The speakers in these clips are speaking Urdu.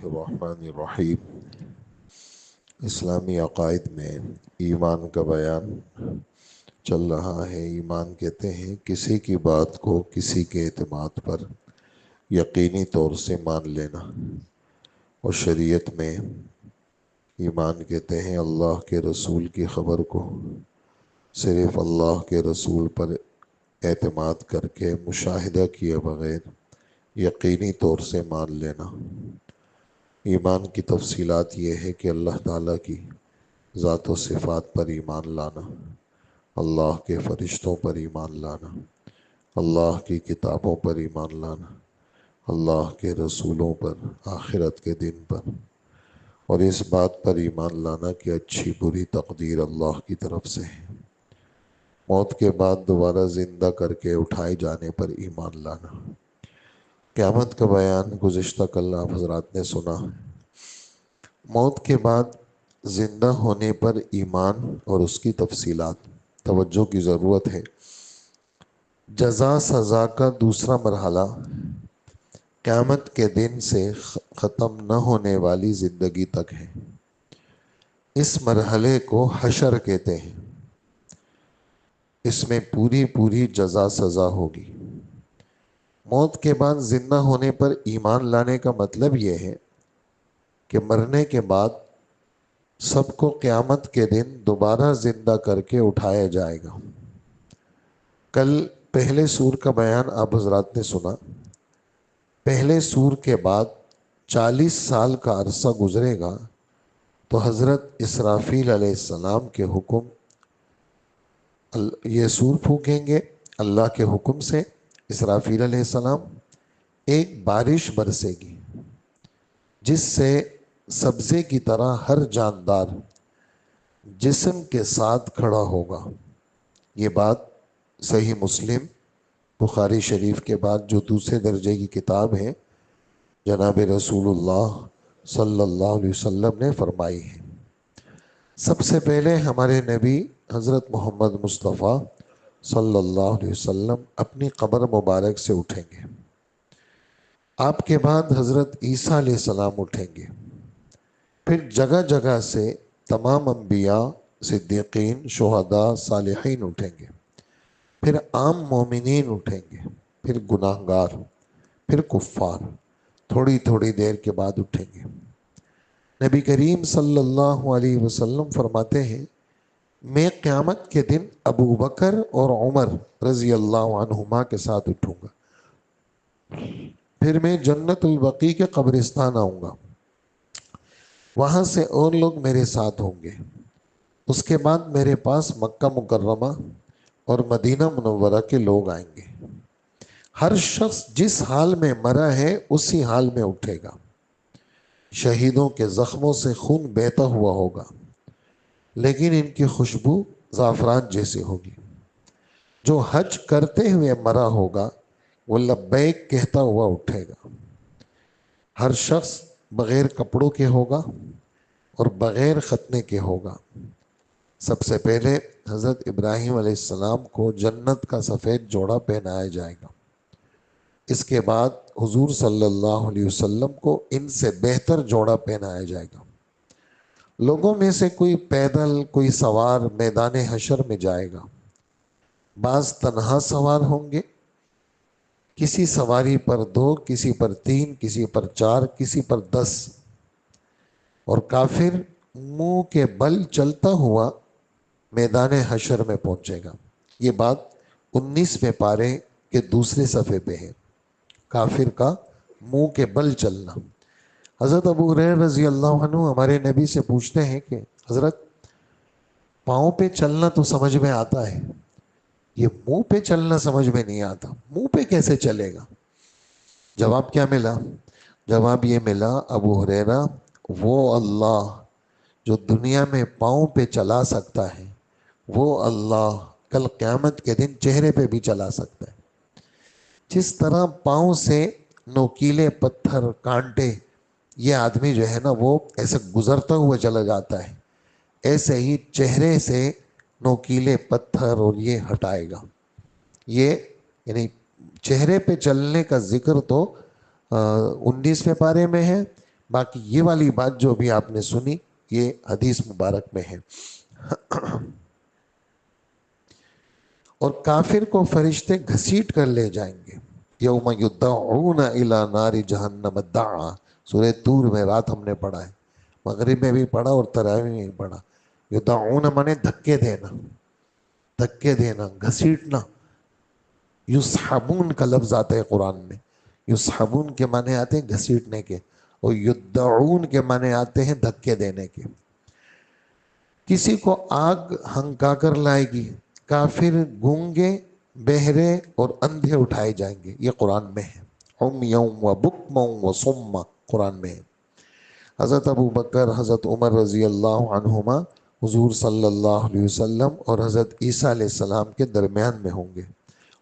الرحمن الرحیم۔ اسلامی عقائد میں ایمان کا بیان چل رہا ہے۔ ایمان کہتے ہیں کسی کی بات کو کسی کے اعتماد پر یقینی طور سے مان لینا، اور شریعت میں ایمان کہتے ہیں اللہ کے رسول کی خبر کو صرف اللہ کے رسول پر اعتماد کر کے مشاہدہ کیے بغیر یقینی طور سے مان لینا۔ ایمان کی تفصیلات یہ ہے کہ اللہ تعالیٰ کی ذات و صفات پر ایمان لانا، اللہ کے فرشتوں پر ایمان لانا، اللہ کی کتابوں پر ایمان لانا، اللہ کے رسولوں پر، آخرت کے دن پر، اور اس بات پر ایمان لانا کہ اچھی بری تقدیر اللہ کی طرف سے ہے۔ موت کے بعد دوبارہ زندہ کر کے اٹھائے جانے پر ایمان لانا۔ قیامت کا بیان گزشتہ کل آپ حضرات نے سنا۔ موت کے بعد زندہ ہونے پر ایمان اور اس کی تفصیلات، توجہ کی ضرورت ہے۔ جزا سزا کا دوسرا مرحلہ قیامت کے دن سے ختم نہ ہونے والی زندگی تک ہے۔ اس مرحلے کو حشر کہتے ہیں۔ اس میں پوری جزا سزا ہوگی۔ موت کے بعد زندہ ہونے پر ایمان لانے کا مطلب یہ ہے کہ مرنے کے بعد سب کو قیامت کے دن دوبارہ زندہ کر کے اٹھایا جائے گا۔ کل پہلے سور کا بیان آپ حضرات نے سنا۔ پہلے سور کے بعد 40 سال کا عرصہ گزرے گا تو حضرت اسرافیل علیہ السلام کے حکم یہ سور پھونکیں گے اللہ کے حکم سے۔ اسرافیل علیہ السلام ایک بارش برسے گی جس سے سبزے کی طرح ہر جاندار جسم کے ساتھ کھڑا ہوگا۔ یہ بات صحیح مسلم بخاری شریف کے بعد جو دوسرے درجے کی کتاب ہے جناب رسول اللہ صلی اللہ علیہ وسلم نے فرمائی ہے۔ سب سے پہلے ہمارے نبی حضرت محمد مصطفیٰ صلی اللہ علیہ وسلم اپنی قبر مبارک سے اٹھیں گے۔ آپ کے بعد حضرت عیسیٰ علیہ السلام اٹھیں گے۔ پھر جگہ جگہ سے تمام انبیاء، صدیقین، شہداء، صالحین اٹھیں گے۔ پھر عام مومنین اٹھیں گے، پھر گناہگار، پھر کفار تھوڑی دیر کے بعد اٹھیں گے۔ نبی کریم صلی اللہ علیہ وسلم فرماتے ہیں میں قیامت کے دن ابو بکر اور عمر رضی اللہ عنہما کے ساتھ اٹھوں گا۔ پھر میں جنت البقیع کے قبرستان آؤں گا، وہاں سے اور لوگ میرے ساتھ ہوں گے۔ اس کے بعد میرے پاس مکہ مکرمہ اور مدینہ منورہ کے لوگ آئیں گے۔ ہر شخص جس حال میں مرا ہے اسی حال میں اٹھے گا۔ شہیدوں کے زخموں سے خون بہتا ہوا ہوگا، لیکن ان کی خوشبو زعفران جیسی ہوگی۔ جو حج کرتے ہوئے مرا ہوگا وہ لبیک کہتا ہوا اٹھے گا۔ ہر شخص بغیر کپڑوں کے ہوگا اور بغیر ختنے کے ہوگا۔ سب سے پہلے حضرت ابراہیم علیہ السلام کو جنت کا سفید جوڑا پہنایا جائے گا۔ اس کے بعد حضور صلی اللہ علیہ وسلم کو ان سے بہتر جوڑا پہنایا جائے گا۔ لوگوں میں سے کوئی پیدل، کوئی سوار میدان حشر میں جائے گا۔ بعض تنہا سوار ہوں گے، کسی سواری پر 2، کسی پر 3، کسی پر 4، کسی پر 10، اور کافر منہ کے بل چلتا ہوا میدان حشر میں پہنچے گا۔ یہ بات 19ویں پارے کے دوسرے صفحے پہ ہے، کافر کا منہ کے بل چلنا۔ حضرت ابو ہریرہ رضی اللہ عنہ ہمارے نبی سے پوچھتے ہیں کہ حضرت پاؤں پہ چلنا تو سمجھ میں آتا ہے، یہ منہ پہ چلنا سمجھ میں نہیں آتا، منہ پہ کیسے چلے گا؟ جواب کیا ملا؟ جواب یہ ملا ابو ہریرہ وہ اللہ جو دنیا میں پاؤں پہ چلا سکتا ہے، وہ اللہ کل قیامت کے دن چہرے پہ بھی چلا سکتا ہے۔ جس طرح پاؤں سے نوکیلے پتھر، کانٹے، یہ آدمی جو ہے نا وہ ایسے گزرتا ہوا چلا جاتا ہے، ایسے ہی چہرے سے نوکیلے پتھر اور یہ ہٹائے گا۔ یہ یعنی چہرے پہ چلنے کا ذکر تو 19ویں پارے میں ہے، باقی یہ والی بات جو بھی آپ نے سنی یہ حدیث مبارک میں ہے۔ اور کافر کو فرشتے گھسیٹ کر لے جائیں گے۔ یوم یدعون الی نار جہنم دعا، سورہ طور میں رات ہم نے پڑھا ہے، مغرب میں بھی پڑھا اور تراویح میں بھی پڑھا۔ یدعون مانے دھکے دینا، دھکے دینا، گھسیٹنا۔ یسحبون کا لفظ آتا ہے قرآن میں، یسحبون کے معنی آتے ہیں گھسیٹنے کے، اور یدعون کے معنی آتے ہیں دھکے دینے کے۔ کسی کو آگ ہنکا کر لائے گی، کافر گونگے، بہرے اور اندھے اٹھائے جائیں گے، یہ قرآن میں ہے۔ عمیوں و بکموں و صم، قرآن میں ہے۔ حضرت ابو بکر، حضرت عمر رضی اللہ عنہما حضور صلی اللہ علیہ وسلم اور حضرت عیسیٰ علیہ السلام کے درمیان میں ہوں گے۔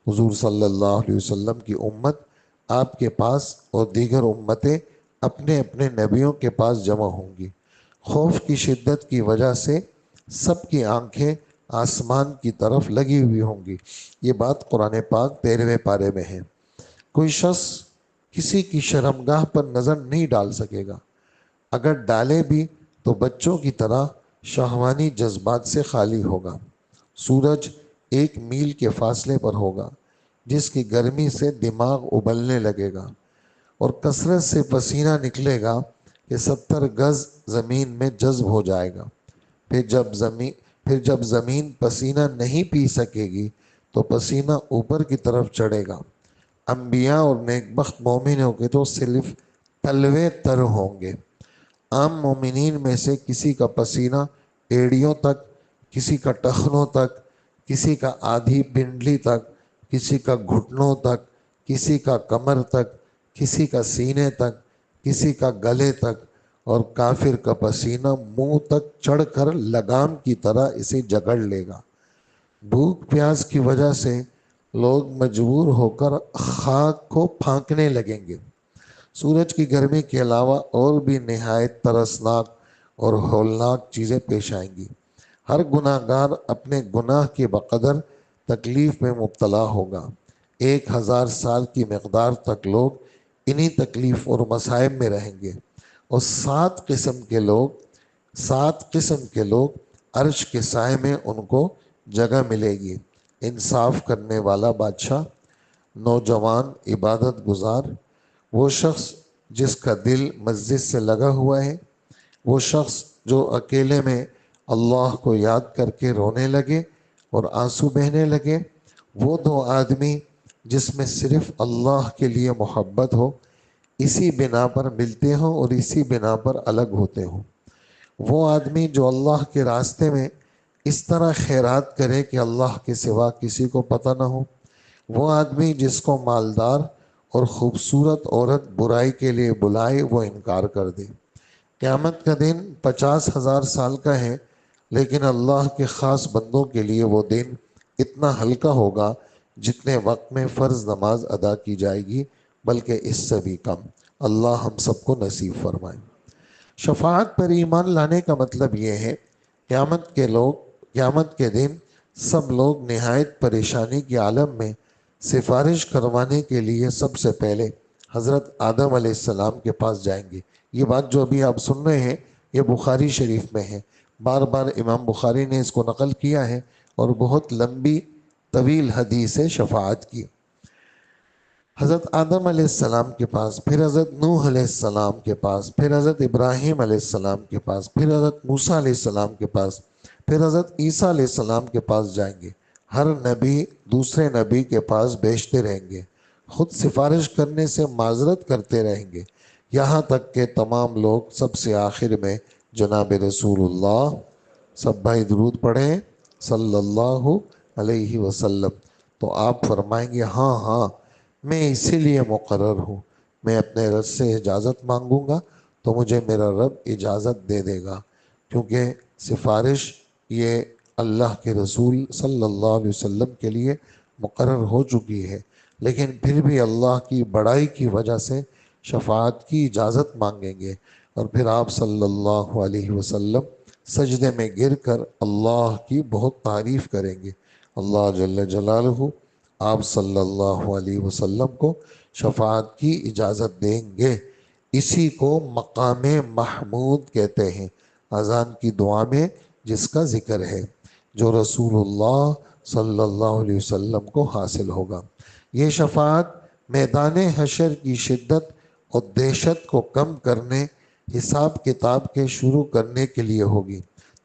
حضور صلی اللہ علیہ وسلم کی امت آپ کے پاس اور دیگر امتیں اپنے اپنے نبیوں کے پاس جمع ہوں گی۔ خوف کی شدت کی وجہ سے سب کی آنکھیں آسمان کی طرف لگی ہوئی ہوں گی۔ یہ بات قرآن پاک 13ویں پارے میں ہے۔ کوئی شخص کسی کی شرمگاہ پر نظر نہیں ڈال سکے گا، اگر ڈالے بھی تو بچوں کی طرح شہوانی جذبات سے خالی ہوگا۔ سورج 1 میل کے فاصلے پر ہوگا، جس کی گرمی سے دماغ ابلنے لگے گا، اور کثرت سے پسینہ نکلے گا کہ 70 گز زمین میں جذب ہو جائے گا۔ پھر جب زمین پسینہ نہیں پی سکے گی تو پسینہ اوپر کی طرف چڑھے گا۔ انبیاء اور نیکبخت مومنوں کے تو صرف تلوے تر ہوں گے۔ عام مومنین میں سے کسی کا پسینہ ایڑیوں تک، کسی کا ٹخنوں تک، کسی کا آدھی پنڈلی تک، کسی کا گھٹنوں تک، کسی کا کمر تک، کسی کا سینے تک، کسی کا گلے تک، اور کافر کا پسینہ منہ تک چڑھ کر لگام کی طرح اسے جکڑ لے گا۔ بھوک پیاس کی وجہ سے لوگ مجبور ہو کر خاک کو پھانکنے لگیں گے۔ سورج کی گرمی کے علاوہ اور بھی نہایت ترسناک اور ہولناک چیزیں پیش آئیں گی۔ ہر گناہ گار اپنے گناہ کے بقدر تکلیف میں مبتلا ہوگا۔ 1000 سال کی مقدار تک لوگ انہی تکلیف اور مصائب میں رہیں گے، اور 7 قسم کے لوگ عرش کے سائے میں ان کو جگہ ملے گی۔ انصاف کرنے والا بادشاہ، نوجوان عبادت گزار، وہ شخص جس کا دل مسجد سے لگا ہوا ہے، وہ شخص جو اکیلے میں اللہ کو یاد کر کے رونے لگے اور آنسو بہنے لگے، وہ 2 آدمی جس میں صرف اللہ کے لیے محبت ہو، اسی بنا پر ملتے ہوں اور اسی بنا پر الگ ہوتے ہوں۔ وہ آدمی جو اللہ کے راستے میں اس طرح خیرات کرے کہ اللہ کے سوا کسی کو پتہ نہ ہو۔ وہ آدمی جس کو مالدار اور خوبصورت عورت برائی کے لیے بلائے وہ انکار کر دے۔ قیامت کا دن 50,000 سال کا ہے، لیکن اللہ کے خاص بندوں کے لیے وہ دن اتنا ہلکا ہوگا جتنے وقت میں فرض نماز ادا کی جائے گی، بلکہ اس سے بھی کم۔ اللہ ہم سب کو نصیب فرمائے۔ شفاعت پر ایمان لانے کا مطلب یہ ہے، قیامت کے دن سب لوگ نہایت پریشانی کے عالم میں سفارش کروانے کے لیے سب سے پہلے حضرت آدم علیہ السلام کے پاس جائیں گے۔ یہ بات جو ابھی آپ سن رہے ہیں یہ بخاری شریف میں ہے، بار بار امام بخاری نے اس کو نقل کیا ہے، اور بہت لمبی طویل حدیث ہے شفاعت کی۔ حضرت آدم علیہ السلام کے پاس، پھر حضرت نوح علیہ السلام کے پاس، پھر حضرت ابراہیم علیہ السلام کے پاس، پھر حضرت موسیٰ علیہ السلام کے پاس، پھر حضرت عیسیٰ علیہ السلام کے پاس جائیں گے۔ ہر نبی دوسرے نبی کے پاس بھیجتے رہیں گے، خود سفارش کرنے سے معذرت کرتے رہیں گے، یہاں تک کہ تمام لوگ سب سے آخر میں جناب رسول اللہ، سب بھائی درود پڑھیں صلی اللہ علیہ وسلم، تو آپ فرمائیں گے ہاں ہاں میں اسی لیے مقرر ہوں، میں اپنے رب سے اجازت مانگوں گا تو مجھے میرا رب اجازت دے دے گا، کیونکہ سفارش یہ اللہ کے رسول صلی اللہ علیہ وسلم کے لیے مقرر ہو چکی ہے، لیکن پھر بھی اللہ کی بڑائی کی وجہ سے شفاعت کی اجازت مانگیں گے، اور پھر آپ صلی اللہ علیہ وسلم سجدے میں گر کر اللہ کی بہت تعریف کریں گے۔ اللہ جل جلالہ آپ صلی اللہ علیہ وسلم کو شفاعت کی اجازت دیں گے۔ اسی کو مقام محمود کہتے ہیں، اذان کی دعا میں جس کا ذکر ہے، جو رسول اللہ صلی اللہ علیہ وسلم کو حاصل ہوگا۔ یہ شفاعت میدان حشر کی شدت اور دہشت کو کم کرنے، حساب کتاب کے شروع کرنے کے لیے ہوگی۔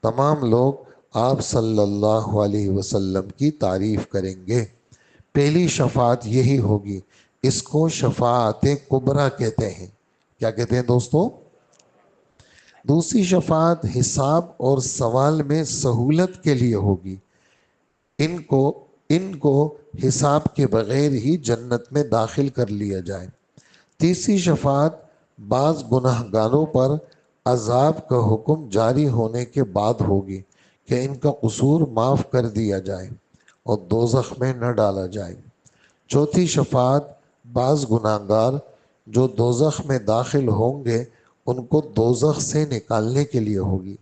تمام لوگ آپ صلی اللہ علیہ وسلم کی تعریف کریں گے۔ پہلی شفاعت یہی ہوگی، اس کو شفاعت کبریٰ کہتے ہیں۔ کیا کہتے ہیں دوستو؟ دوسری شفاعت حساب اور سوال میں سہولت کے لیے ہوگی، ان کو حساب کے بغیر ہی جنت میں داخل کر لیا جائے۔ تیسری شفاعت بعض گناہ گاروں پر عذاب کا حکم جاری ہونے کے بعد ہوگی کہ ان کا قصور معاف کر دیا جائے اور دوزخ میں نہ ڈالا جائے۔ چوتھی شفاعت بعض گناہ گار جو دوزخ میں داخل ہوں گے ان کو دوزخ سے نکالنے کے لیے ہوگی۔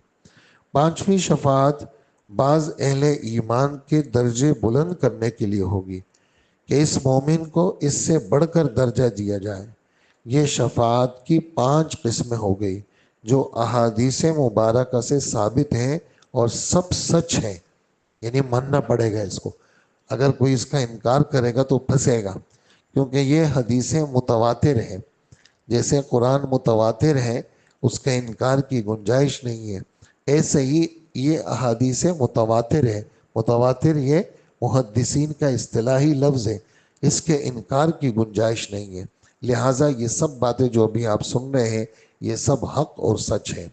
پانچویں شفاعت بعض اہل ایمان کے درجے بلند کرنے کے لیے ہوگی کہ اس مومن کو اس سے بڑھ کر درجہ دیا جائے۔ یہ شفاعت کی 5 قسمیں ہو گئی جو احادیث مبارکہ سے ثابت ہیں اور سب سچ ہیں، یعنی ماننا پڑے گا اس کو۔ اگر کوئی اس کا انکار کرے گا تو پھنسے گا، کیونکہ یہ حدیثیں متواتر ہیں۔ جیسے قرآن متواتر ہے، اس کا انکار کی گنجائش نہیں ہے، ایسے ہی یہ احادیث متواتر ہے۔ متواتر یہ محدثین کا اصطلاحی لفظ ہے، اس کے انکار کی گنجائش نہیں ہے۔ لہٰذا یہ سب باتیں جو ابھی آپ سن رہے ہیں یہ سب حق اور سچ ہے۔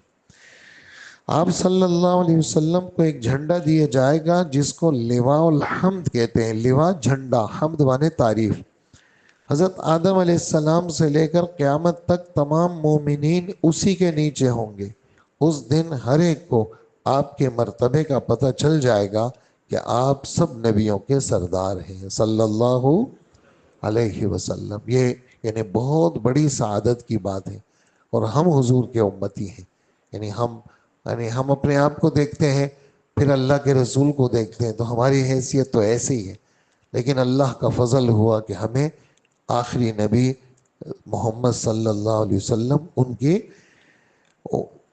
آپ صلی اللہ علیہ وسلم کو ایک جھنڈا دیا جائے گا جس کو لواء الحمد کہتے ہیں۔ لواء جھنڈا، حمد مانے تعریف۔ حضرت آدم علیہ السلام سے لے کر قیامت تک تمام مومنین اسی کے نیچے ہوں گے۔ اس دن ہر ایک کو آپ کے مرتبے کا پتہ چل جائے گا کہ آپ سب نبیوں کے سردار ہیں صلی اللہ علیہ وسلم۔ یہ یعنی بہت بڑی سعادت کی بات ہے، اور ہم حضور کے امتی ہیں۔ یعنی ہم اپنے آپ کو دیکھتے ہیں، پھر اللہ کے رسول کو دیکھتے ہیں، تو ہماری حیثیت تو ایسے ہی ہے، لیکن اللہ کا فضل ہوا کہ ہمیں آخری نبی محمد صلی اللہ علیہ وسلم ان کی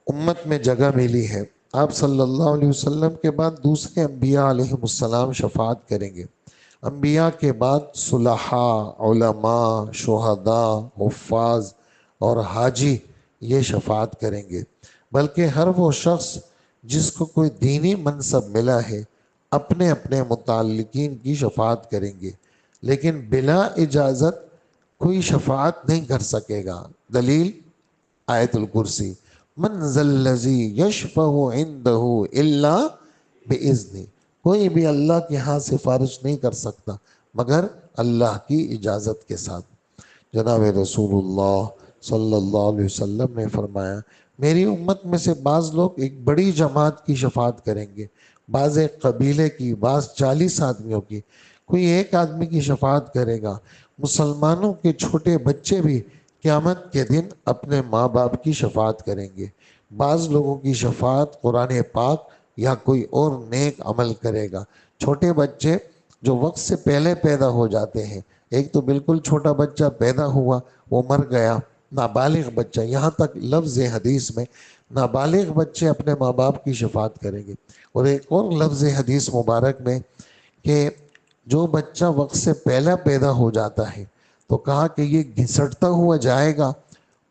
امت میں جگہ ملی ہے۔ آپ صلی اللہ علیہ وسلم کے بعد دوسرے انبیاء علیہ السلام شفاعت کریں گے۔ انبیاء کے بعد صلحاء، علماء، شہداء، حفاظ اور حاجی یہ شفاعت کریں گے۔ بلکہ ہر وہ شخص جس کو کوئی دینی منصب ملا ہے اپنے اپنے متعلقین کی شفاعت کریں گے، لیکن بلا اجازت کوئی شفاعت نہیں کر سکے گا۔ دلیل آیت الکرسی، من ذا الذی یشفع عندہ الا باذنہ، کوئی بھی اللہ کے ہاں سفارش نہیں کر سکتا مگر اللہ کی اجازت کے ساتھ۔ جناب رسول اللہ صلی اللہ علیہ وسلم نے فرمایا، میری امت میں سے بعض لوگ ایک بڑی جماعت کی شفاعت کریں گے، بعض ایک قبیلے کی، بعض 40 آدمیوں کی، کوئی ایک آدمی کی شفاعت کرے گا۔ مسلمانوں کے چھوٹے بچے بھی قیامت کے دن اپنے ماں باپ کی شفاعت کریں گے۔ بعض لوگوں کی شفاعت قرآن پاک یا کوئی اور نیک عمل کرے گا۔ چھوٹے بچے جو وقت سے پہلے پیدا ہو جاتے ہیں، ایک تو بالکل چھوٹا بچہ پیدا ہوا وہ مر گیا، نابالغ بچہ، یہاں تک لفظ حدیث میں نابالغ بچے اپنے ماں باپ کی شفاعت کریں گے۔ اور ایک اور لفظ حدیث مبارک میں کہ جو بچہ وقت سے پہلا پیدا ہو جاتا ہے تو کہا کہ یہ گھسٹتا ہوا جائے گا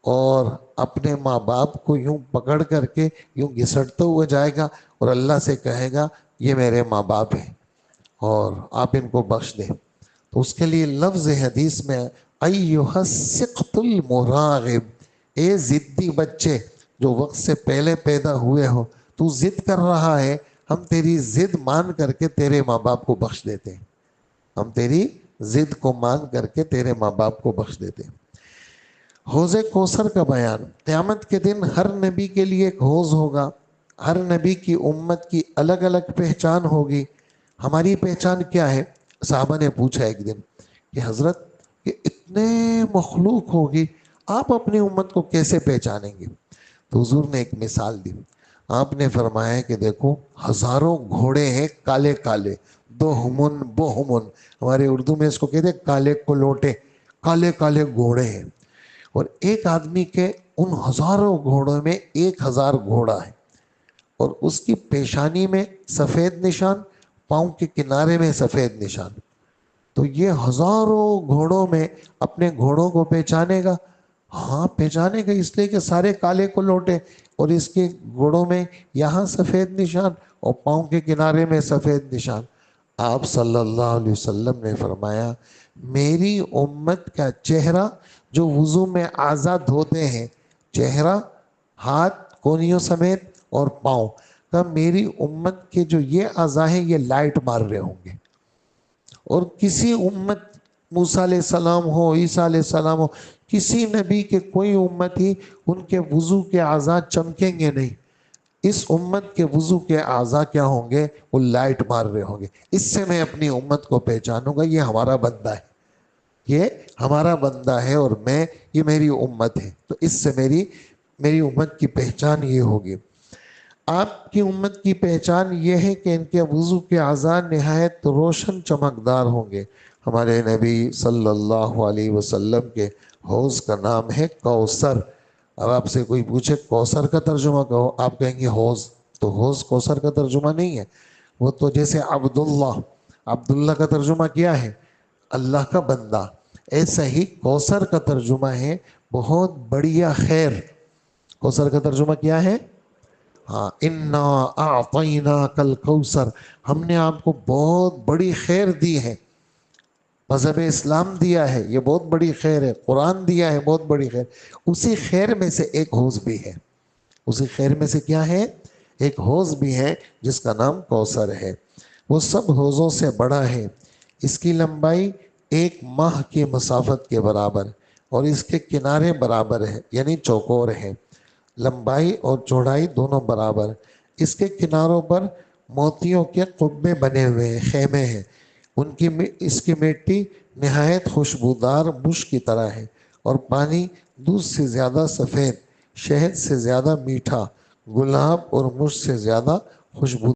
اور اپنے ماں باپ کو یوں پکڑ کر کے یوں گھسٹتا ہوا جائے گا اور اللہ سے کہے گا یہ میرے ماں باپ ہیں اور آپ ان کو بخش دیں۔ تو اس کے لیے لفظ حدیث میں ایھا السقط المراغب، اے ضدی بچے جو وقت سے پہلے پیدا ہوئے ہو، تو ضد کر رہا ہے، ہم تیری ضد مان کر کے تیرے ماں باپ کو بخش دیتے ہیں، ہم تیری ضد کو مان کر کے تیرے ماں باپ کو بخش دیتے ہیں۔ حوض کوثر کا بیان، قیامت کے دن ہر نبی کے لیے ایک حوض ہوگا، ہر نبی کی امت کی الگ الگ پہچان ہوگی۔ ہماری پہچان کیا ہے؟ صحابہ نے پوچھا ایک دن کہ حضرت کہ اتنے مخلوق ہوگی، آپ اپنی امت کو کیسے پہچانیں گے؟ تو حضور نے ایک مثال دی۔ آپ نے فرمایا کہ دیکھو ہزاروں گھوڑے ہیں کالے کالے، دوہمن بوہمن، ہمارے اردو میں اس کو کہتے ہیں کالے کلوٹے، کالے کالے گھوڑے ہیں، اور ایک آدمی کے ان ہزاروں گھوڑوں میں 1000 گھوڑا ہے، اور اس کی پیشانی میں سفید نشان، پاؤں کے کنارے میں سفید نشان. تو یہ ہزاروں گھوڑوں میں اپنے گھوڑوں کو پہچانے گا؟ ہاں پہچانے گا، اس لیے کہ سارے کالے کو لوٹے، اور اس کے گھوڑوں میں یہاں سفید نشان اور پاؤں کے کنارے میں سفید نشان. آپ صلی اللہ علیہ وسلم نے فرمایا میری امت کا چہرہ جو وضو میں اعضاء دھوتے ہیں، چہرہ، ہاتھ کونیوں سمیت اور پاؤں کا، میری امت کے جو یہ اعضاء ہیں یہ لائٹ مار رہے ہوں گے. اور کسی امت، موسیٰ علیہ السلام ہو، عیسیٰ علیہ السلام ہو، کسی نبی کے کوئی امتی ان کے وضو کے اعضاء چمکیں گے نہیں. اس امت کے وضو کے اعضاء کیا ہوں گے؟ وہ لائٹ مار رہے ہوں گے. اس سے میں اپنی امت کو پہچانوں گا یہ ہمارا بندہ ہے، یہ ہمارا بندہ ہے، اور میں، یہ میری امت ہے. تو اس سے میری امت کی پہچان یہ ہوگی. آپ کی امت کی پہچان یہ ہے کہ ان کے وضو کے اعضاء نہایت روشن چمکدار ہوں گے. ہمارے نبی صلی اللہ علیہ وسلم کے حوض کا نام ہے کوثر. اب آپ سے کوئی پوچھے کوثر کا ترجمہ کہو، آپ کہیں گے حوض. تو حوض کوثر کا ترجمہ نہیں ہے. وہ تو جیسے عبداللہ کا ترجمہ کیا ہے؟ اللہ کا بندہ. ایسا ہی کوثر کا ترجمہ ہے بہت بڑیا خیر. کوثر کا ترجمہ کیا ہے؟ ہاں، انا اعطیناک الکوثر، ہم نے آپ کو بہت بڑی خیر دی ہے. مذہب اسلام دیا ہے، یہ بہت بڑی خیر ہے. قرآن دیا ہے، بہت بڑی خیر. اسی خیر میں سے ایک حوض بھی ہے. اسی خیر میں سے کیا ہے؟ ایک حوض بھی ہے جس کا نام کوثر ہے. وہ سب حوضوں سے بڑا ہے. اس کی لمبائی 1 ماہ کی مسافت کے برابر، اور اس کے کنارے برابر ہے، یعنی چوکور ہے. لمبائی اور چوڑائی دونوں برابر. اس کے کناروں پر موتیوں کے قبے بنے ہوئے ہیں، خیمے ہیں. اس کی مٹی نہایت خوشبودار مشک کی طرح ہے، اور پانی دودھ سے زیادہ سفید، شہد سے زیادہ میٹھا، گلاب اور مشک سے زیادہ خوشبودار